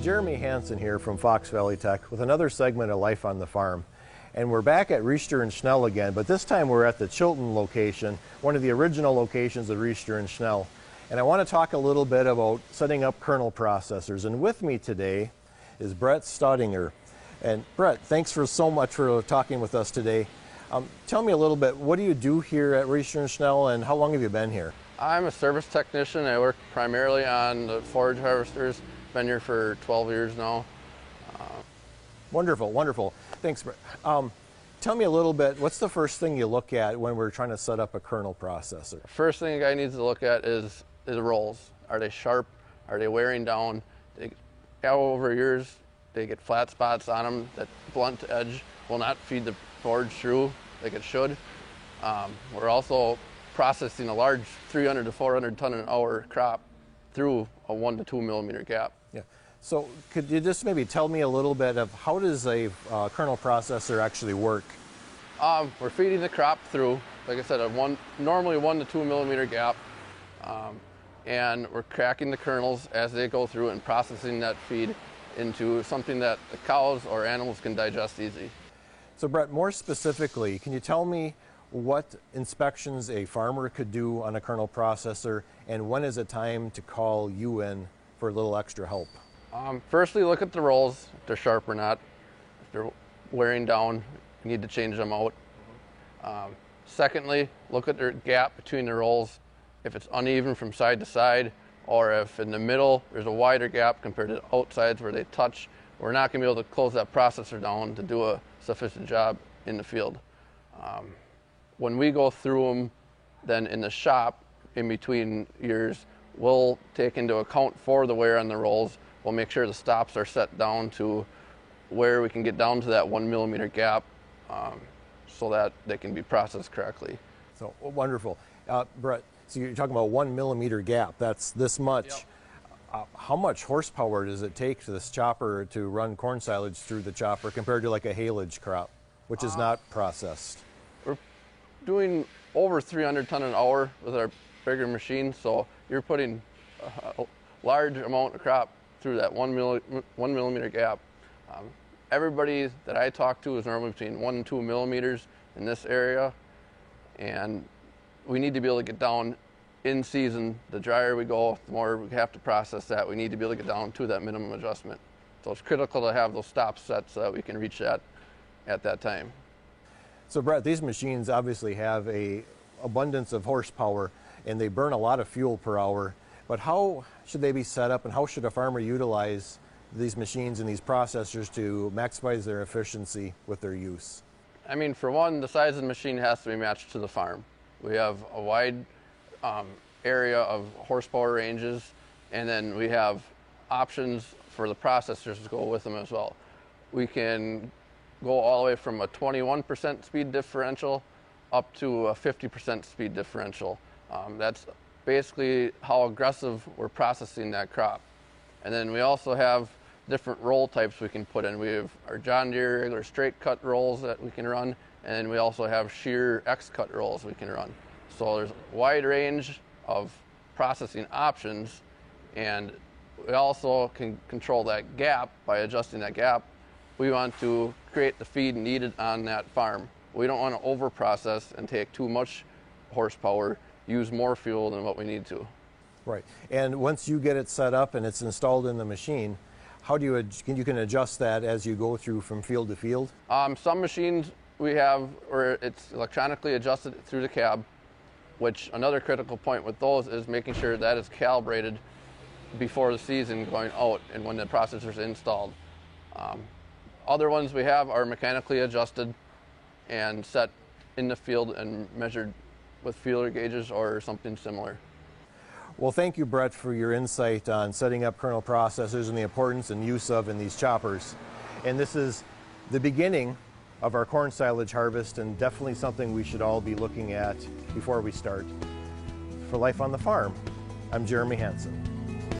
Jeremy Hansen here from Fox Valley Tech with another segment of Life on the Farm. And we're back at Riester and Schnell again, but this time we're at the Chilton location, one of the original locations of Riester and Schnell. And I want to talk a little bit about setting up kernel processors. And with me today is Brett Staudinger. And Brett, thanks so much for talking with us today. Tell me a little bit, what do you do here at Riester and Schnell, and how long have you been here? I'm a service technician. I work primarily on the forage harvesters. Been here for 12 years now. Wonderful, wonderful. Thanks, Brett. Tell me a little bit, what's the first thing you look at when we're trying to set up a kernel processor? First thing a guy needs to look at is the rolls. Are they sharp? Are they wearing down? Over years, they get flat spots on them. That blunt edge will not feed the forage through like it should. We're also processing a large 300 to 400 ton an hour crop through a 1 to 2 millimeter gap. Yeah. So could you just maybe tell me a little bit of how does a kernel processor actually work? We're feeding the crop through, like I said, normally 1 to 2 millimeter gap, and we're cracking the kernels as they go through and processing that feed into something that the cows or animals can digest easy. So Brett, more specifically, can you tell me what inspections a farmer could do on a kernel processor, and when is it time to call you in for a little extra help? Firstly, look at the rolls, if they're sharp or not. If they're wearing down, you need to change them out. Secondly, look at the gap between the rolls. If it's uneven from side to side, or if in the middle there's a wider gap compared to the outsides where they touch, we're not going to be able to close that processor down to do a sufficient job in the field. When we go through them, then in the shop, in between years, we'll take into account for the wear on the rolls. We'll make sure the stops are set down to where we can get down to that 1 millimeter gap so that they can be processed correctly. So wonderful. Brett, so you're talking about 1 millimeter gap. That's this much. Yep. How much horsepower does it take to this chopper to run corn silage through the chopper compared to like a haylage crop, which is not processed? We're doing over 300 ton an hour with our bigger machine, so you're putting a large amount of crop through that 1 millimeter gap. Everybody that I talk to is normally between 1 and 2 millimeters in this area, and we need to be able to get down in season. The drier we go, the more we have to process that. We need to be able to get down to that minimum adjustment. So it's critical to have those stops set so that we can reach that at that time. So Brett, these machines obviously have a abundance of horsepower and they burn a lot of fuel per hour, but how should they be set up and how should a farmer utilize these machines and these processors to maximize their efficiency with their use? I mean, for one, the size of the machine has to be matched to the farm. We have a wide area of horsepower ranges, and then we have options for the processors to go with them as well. We can go all the way from a 21% speed differential up to a 50% speed differential. That's basically how aggressive we're processing that crop. And then we also have different roll types we can put in. We have our John Deere regular straight cut rolls that we can run, and then we also have shear X cut rolls we can run. So there's a wide range of processing options, and we also can control that gap by adjusting that gap. We want to create the feed needed on that farm. We don't want to over process and take too much horsepower, use more fuel than what we need to. Right. And once you get it set up and it's installed in the machine, how do you can adjust that as you go through from field to field? Some machines we have where it's electronically adjusted through the cab, which another critical point with those is making sure that it's calibrated before the season going out and when the processor's installed. Other ones we have are mechanically adjusted and set in the field and measured with feeler gauges or something similar. Well, thank you, Brett, for your insight on setting up kernel processors and the importance and use of in these choppers. And this is the beginning of our corn silage harvest and definitely something we should all be looking at before we start. For Life on the Farm, I'm Jeremy Hansen.